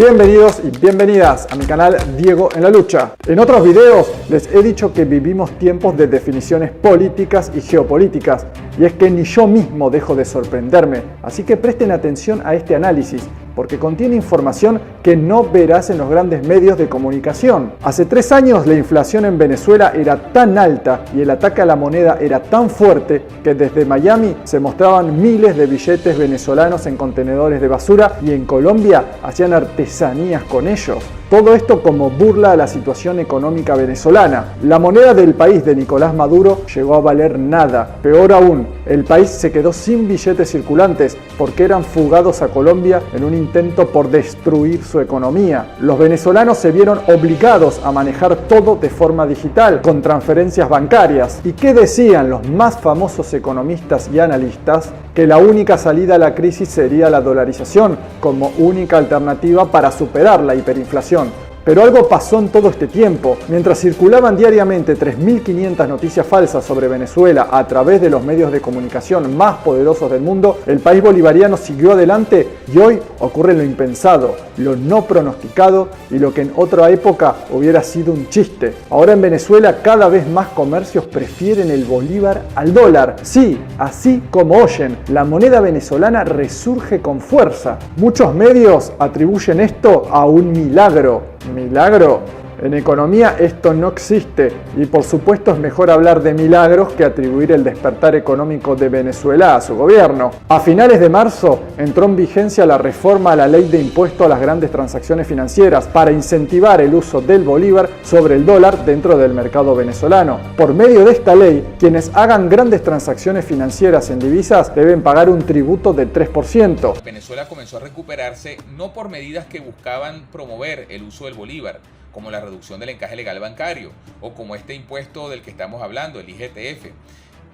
Bienvenidos y bienvenidas a mi canal Diego en la Lucha. En otros videos les he dicho que vivimos tiempos de definiciones políticas y geopolíticas, y es que ni yo mismo dejo de sorprenderme, así que presten atención a este análisis, porque contiene información que no verás en los grandes medios de comunicación. Hace 3 años la inflación en Venezuela era tan alta y el ataque a la moneda era tan fuerte que desde Miami se mostraban miles de billetes venezolanos en contenedores de basura y en Colombia hacían artesanías con ellos. Todo esto como burla a la situación económica venezolana. La moneda del país de Nicolás Maduro llegó a valer nada. Peor aún, el país se quedó sin billetes circulantes porque eran fugados a Colombia en un intento por destruir su economía. Los venezolanos se vieron obligados a manejar todo de forma digital, con transferencias bancarias. ¿Y qué decían los más famosos economistas y analistas? Que la única salida a la crisis sería la dolarización como única alternativa para superar la hiperinflación. Pero algo pasó en todo este tiempo. Mientras circulaban diariamente 3.500 noticias falsas sobre Venezuela a través de los medios de comunicación más poderosos del mundo, el país bolivariano siguió adelante y hoy ocurre lo impensado, lo no pronosticado y lo que en otra época hubiera sido un chiste. Ahora en Venezuela cada vez más comercios prefieren el bolívar al dólar. Sí, así como oyen, la moneda venezolana resurge con fuerza. Muchos medios atribuyen esto a un milagro. ¿Milagro? En economía esto no existe y por supuesto es mejor hablar de milagros que atribuir el despertar económico de Venezuela a su gobierno. A finales de marzo entró en vigencia la reforma a la ley de impuesto a las grandes transacciones financieras para incentivar el uso del bolívar sobre el dólar dentro del mercado venezolano. Por medio de esta ley, quienes hagan grandes transacciones financieras en divisas deben pagar un tributo del 3%. Venezuela comenzó a recuperarse no por medidas que buscaban promover el uso del bolívar, como la reducción del encaje legal bancario o como este impuesto del que estamos hablando, el IGTF.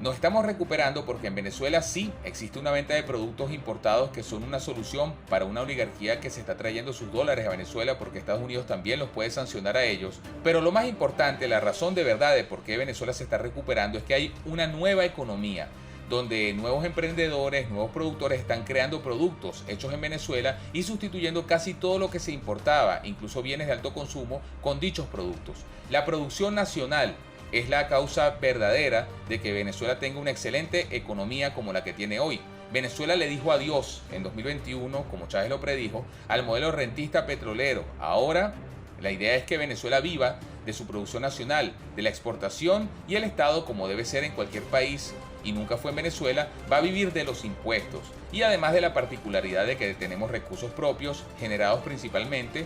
Nos estamos recuperando porque en Venezuela sí existe una venta de productos importados que son una solución para una oligarquía que se está trayendo sus dólares a Venezuela porque Estados Unidos también los puede sancionar a ellos. Pero lo más importante, la razón de verdad de por qué Venezuela se está recuperando es que hay una nueva economía donde nuevos emprendedores, nuevos productores están creando productos hechos en Venezuela y sustituyendo casi todo lo que se importaba, incluso bienes de alto consumo, con dichos productos. La producción nacional es la causa verdadera de que Venezuela tenga una excelente economía como la que tiene hoy. Venezuela le dijo adiós en 2021, como Chávez lo predijo, al modelo rentista petrolero. Ahora la idea es que Venezuela viva de su producción nacional, de la exportación, y el Estado, como debe ser en cualquier país, y nunca fue en Venezuela, va a vivir de los impuestos. Y además de la particularidad de que tenemos recursos propios generados principalmente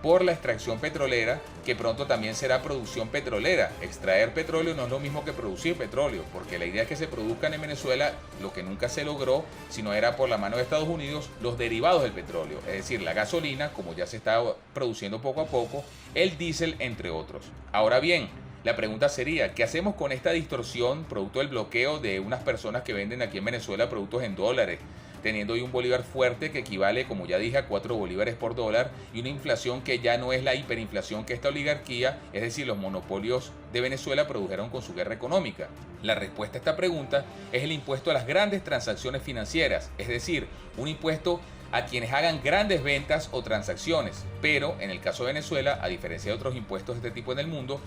por la extracción petrolera, que pronto también será producción petrolera. Extraer petróleo no es lo mismo que producir petróleo, porque la idea es que se produzcan en Venezuela lo que nunca se logró, sino era por la mano de Estados Unidos, los derivados del petróleo, es decir, la gasolina, como ya se está produciendo poco a poco, el diésel, entre otros. Ahora bien, la pregunta sería, ¿qué hacemos con esta distorsión producto del bloqueo de unas personas que venden aquí en Venezuela productos en dólares, teniendo hoy un bolívar fuerte que equivale, como ya dije, a 4 bolívares por dólar y una inflación que ya no es la hiperinflación que esta oligarquía, es decir, los monopolios de Venezuela produjeron con su guerra económica? La respuesta a esta pregunta es el impuesto a las grandes transacciones financieras, es decir, un impuesto a quienes hagan grandes ventas o transacciones, pero en el caso de Venezuela, a diferencia de otros impuestos de este tipo en el mundo,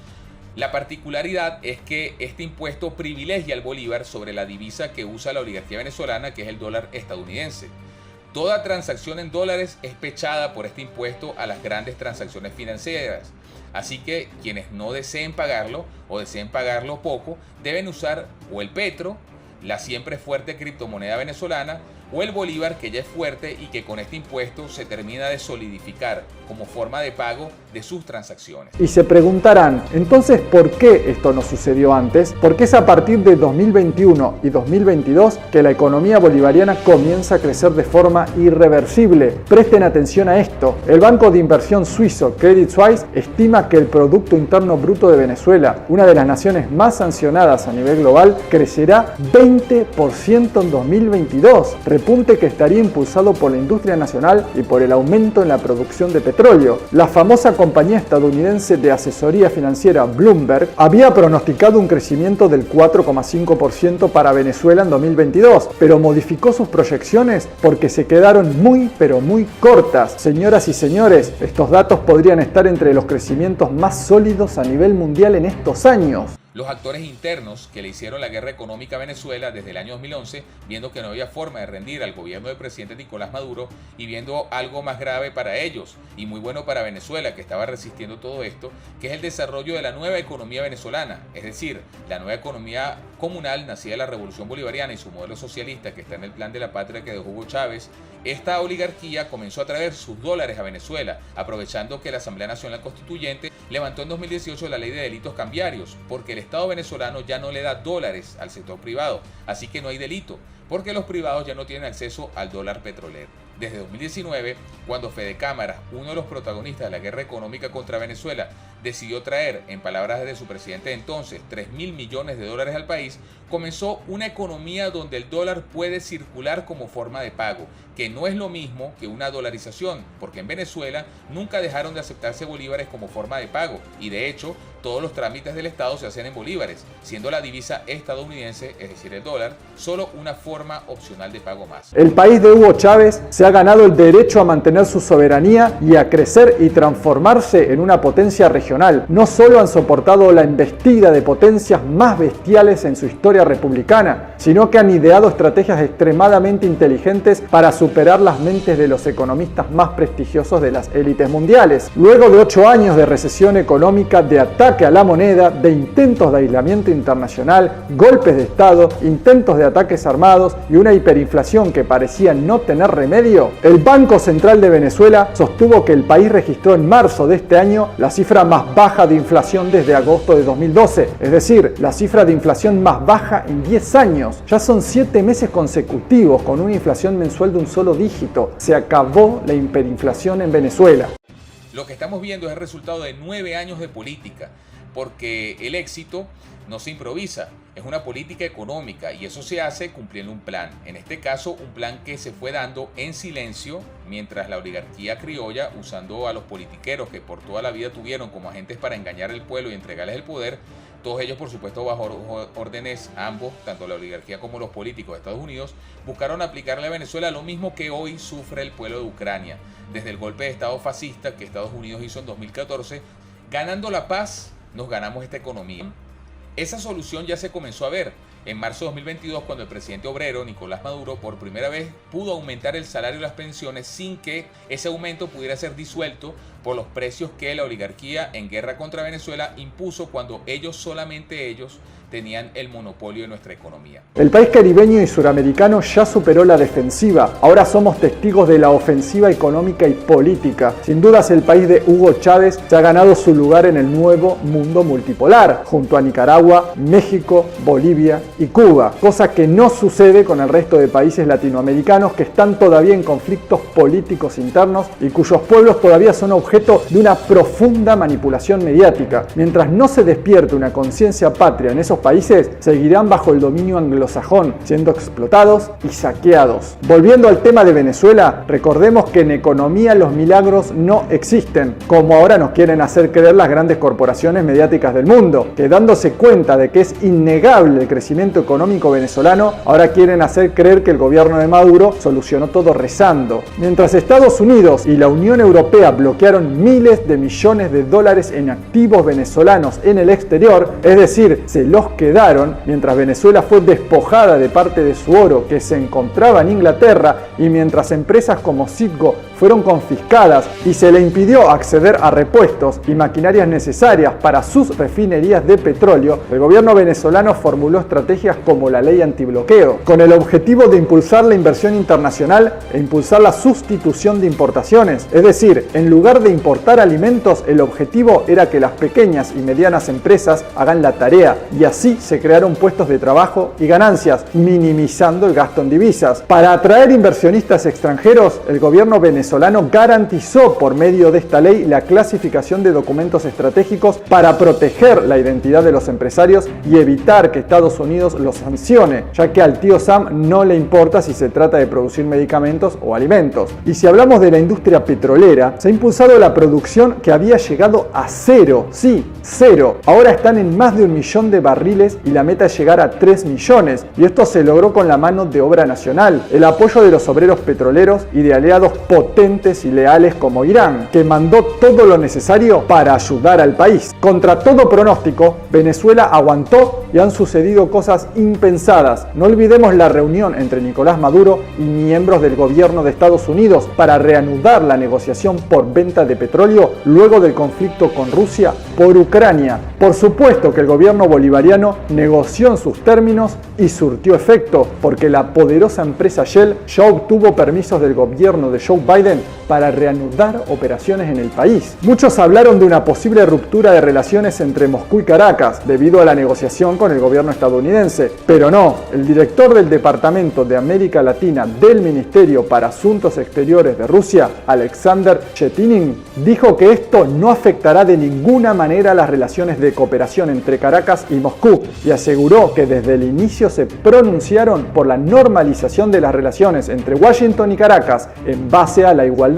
la particularidad es que este impuesto privilegia al bolívar sobre la divisa que usa la oligarquía venezolana, que es el dólar estadounidense. Toda transacción en dólares es pechada por este impuesto a las grandes transacciones financieras. Así que quienes no deseen pagarlo o deseen pagarlo poco, deben usar o el petro, la siempre fuerte criptomoneda venezolana, o el bolívar, que ya es fuerte y que con este impuesto se termina de solidificar como forma de pago de sus transacciones. Y se preguntarán, entonces, ¿por qué esto no sucedió antes? Porque es a partir de 2021 y 2022 que la economía bolivariana comienza a crecer de forma irreversible. Presten atención a esto. El banco de inversión suizo Credit Suisse estima que el Producto Interno Bruto de Venezuela, una de las naciones más sancionadas a nivel global, crecerá 20% en 2022. repunte que estaría impulsado por la industria nacional y por el aumento en la producción de petróleo. La famosa compañía estadounidense de asesoría financiera Bloomberg había pronosticado un crecimiento del 4,5% para Venezuela en 2022, pero modificó sus proyecciones porque se quedaron muy cortas. Señoras y señores, estos datos podrían estar entre los crecimientos más sólidos a nivel mundial en estos años. Los actores internos que le hicieron la guerra económica a Venezuela desde el año 2011, viendo que no había forma de rendir al gobierno del presidente Nicolás Maduro y viendo algo más grave para ellos y muy bueno para Venezuela, que estaba resistiendo todo esto, que es el desarrollo de la nueva economía venezolana, es decir, la nueva economía comunal nacida de la Revolución Bolivariana y su modelo socialista que está en el plan de la patria que dejó Hugo Chávez. Esta oligarquía comenzó a traer sus dólares a Venezuela, aprovechando que la Asamblea Nacional Constituyente levantó en 2018 la ley de delitos cambiarios, porque el Estado venezolano ya no le da dólares al sector privado, así que no hay delito, porque los privados ya no tienen acceso al dólar petrolero. Desde 2019, cuando Fede Cámara, uno de los protagonistas de la guerra económica contra Venezuela, decidió traer, en palabras de su presidente de entonces, 3.000 millones de dólares al país, comenzó una economía donde el dólar puede circular como forma de pago, que no es lo mismo que una dolarización, porque en Venezuela nunca dejaron de aceptarse bolívares como forma de pago, y de hecho, todos los trámites del Estado se hacen en bolívares, siendo la divisa estadounidense, es decir, el dólar, solo una forma opcional de pago más. El país de Hugo Chávez se ha ganado el derecho a mantener su soberanía y a crecer y transformarse en una potencia regional. No solo han soportado la embestida de potencias más bestiales en su historia republicana, sino que han ideado estrategias extremadamente inteligentes para superar las mentes de los economistas más prestigiosos de las élites mundiales. Luego de 8 años de recesión económica, de ataque a la moneda, de intentos de aislamiento internacional, golpes de Estado, intentos de ataques armados y una hiperinflación que parecía no tener remedio, el Banco Central de Venezuela sostuvo que el país registró en marzo de este año la cifra más baja de inflación desde agosto de 2012, es decir, la cifra de inflación más baja en 10 años. Ya son 7 meses consecutivos con una inflación mensual de un solo dígito. Se acabó la hiperinflación en Venezuela. Lo que estamos viendo es el resultado de 9 años de política, porque el éxito no se improvisa, es una política económica y eso se hace cumpliendo un plan. En este caso, un plan que se fue dando en silencio mientras la oligarquía criolla, usando a los politiqueros que por toda la vida tuvieron como agentes para engañar al pueblo y entregarles el poder, todos ellos por supuesto bajo órdenes, ambos, tanto la oligarquía como los políticos de Estados Unidos, buscaron aplicarle a Venezuela lo mismo que hoy sufre el pueblo de Ucrania, desde el golpe de Estado fascista que Estados Unidos hizo en 2014, ganando la paz, nos ganamos esta economía. Esa solución ya se comenzó a ver en marzo de 2022 cuando el presidente obrero Nicolás Maduro por primera vez pudo aumentar el salario y las pensiones sin que ese aumento pudiera ser disuelto por los precios que la oligarquía en guerra contra Venezuela impuso cuando solamente ellos tenían el monopolio de nuestra economía. El país caribeño y suramericano ya superó la defensiva. Ahora somos testigos de la ofensiva económica y política. Sin dudas, el país de Hugo Chávez se ha ganado su lugar en el nuevo mundo multipolar, junto a Nicaragua, México, Bolivia y Cuba, cosa que no sucede con el resto de países latinoamericanos que están todavía en conflictos políticos internos y cuyos pueblos todavía son objeto de una profunda manipulación mediática. Mientras no se despierte una conciencia patria en esos países, seguirán bajo el dominio anglosajón, siendo explotados y saqueados. Volviendo al tema de Venezuela, recordemos que en economía los milagros no existen, como ahora nos quieren hacer creer las grandes corporaciones mediáticas del mundo, que dándose cuenta de que es innegable el crecimiento económico venezolano, ahora quieren hacer creer que el gobierno de Maduro solucionó todo rezando. Mientras Estados Unidos y la Unión Europea bloquearon miles de millones de dólares en activos venezolanos en el exterior, es decir, se los quedaron, mientras Venezuela fue despojada de parte de su oro que se encontraba en Inglaterra y mientras empresas como Citgo fueron confiscadas y se le impidió acceder a repuestos y maquinarias necesarias para sus refinerías de petróleo, el gobierno venezolano formuló estrategias como la ley antibloqueo, con el objetivo de impulsar la inversión internacional e impulsar la sustitución de importaciones. Es decir, en lugar de importar alimentos, el objetivo era que las pequeñas y medianas empresas hagan la tarea y así se crearon puestos de trabajo y ganancias, minimizando el gasto en divisas. Para atraer inversionistas extranjeros, el gobierno venezolano garantizó por medio de esta ley la clasificación de documentos estratégicos para proteger la identidad de los empresarios y evitar que Estados Unidos Unidos lo sancione, ya que al tío Sam no le importa si se trata de producir medicamentos o alimentos. Y si hablamos de la industria petrolera, se ha impulsado la producción que había llegado a cero, sí, cero. Ahora están en más de 1 millón de barriles y la meta es llegar a 3 millones. Y esto se logró con la mano de obra nacional, el apoyo de los obreros petroleros y de aliados potentes y leales como Irán, que mandó todo lo necesario para ayudar al país. Contra todo pronóstico, Venezuela aguantó y han sucedido cosas impensadas. No olvidemos la reunión entre Nicolás Maduro y miembros del gobierno de Estados Unidos para reanudar la negociación por venta de petróleo luego del conflicto con Rusia por Ucrania. Por supuesto que el gobierno bolivariano negoció en sus términos y surtió efecto, porque la poderosa empresa Shell ya obtuvo permisos del gobierno de Joe Biden para reanudar operaciones en el país. Muchos hablaron de una posible ruptura de relaciones entre Moscú y Caracas debido a la negociación con el gobierno estadounidense, pero no, el director del Departamento de América Latina del Ministerio para Asuntos Exteriores de Rusia, Alexander Chetinin, dijo que esto no afectará de ninguna manera las relaciones de cooperación entre Caracas y Moscú y aseguró que desde el inicio se pronunciaron por la normalización de las relaciones entre Washington y Caracas en base a la igualdad.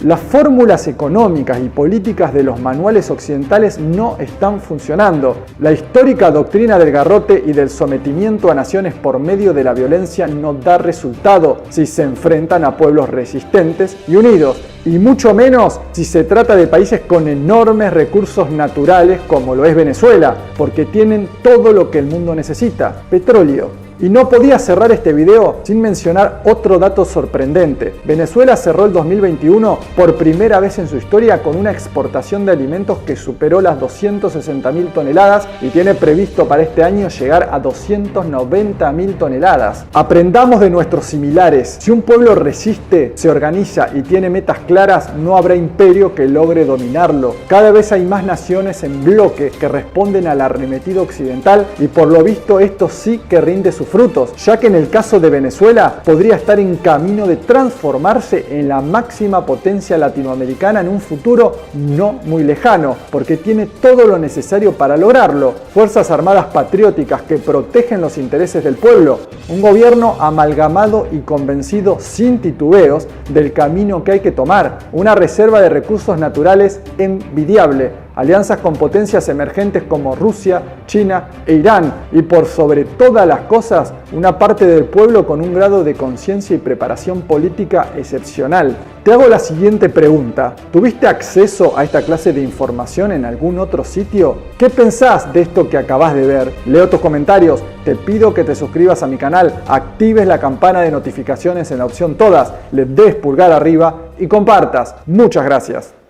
Las fórmulas económicas y políticas de los manuales occidentales no están funcionando. La histórica doctrina del garrote y del sometimiento a naciones por medio de la violencia no da resultado si se enfrentan a pueblos resistentes y unidos, y mucho menos si se trata de países con enormes recursos naturales como lo es Venezuela, porque tienen todo lo que el mundo necesita: petróleo. Y no podía cerrar este video sin mencionar otro dato sorprendente. Venezuela cerró el 2021 por primera vez en su historia con una exportación de alimentos que superó las 260.000 toneladas y tiene previsto para este año llegar a 290.000 toneladas. Aprendamos de nuestros similares. Si un pueblo resiste, se organiza y tiene metas claras, no habrá imperio que logre dominarlo. Cada vez hay más naciones en bloque que responden al arremetido occidental y por lo visto esto sí que rinde sus frutos, ya que en el caso de Venezuela podría estar en camino de transformarse en la máxima potencia latinoamericana en un futuro no muy lejano, porque tiene todo lo necesario para lograrlo: fuerzas armadas patrióticas que protegen los intereses del pueblo, un gobierno amalgamado y convencido sin titubeos del camino que hay que tomar, una reserva de recursos naturales envidiable, alianzas con potencias emergentes como Rusia, China e Irán y por sobre todas las cosas una parte del pueblo con un grado de conciencia y preparación política excepcional. Te hago la siguiente pregunta: ¿tuviste acceso a esta clase de información en algún otro sitio? ¿Qué pensás de esto que acabas de ver? Leo tus comentarios, te pido que te suscribas a mi canal, actives la campana de notificaciones en la opción todas, le des pulgar arriba y compartas. Muchas gracias.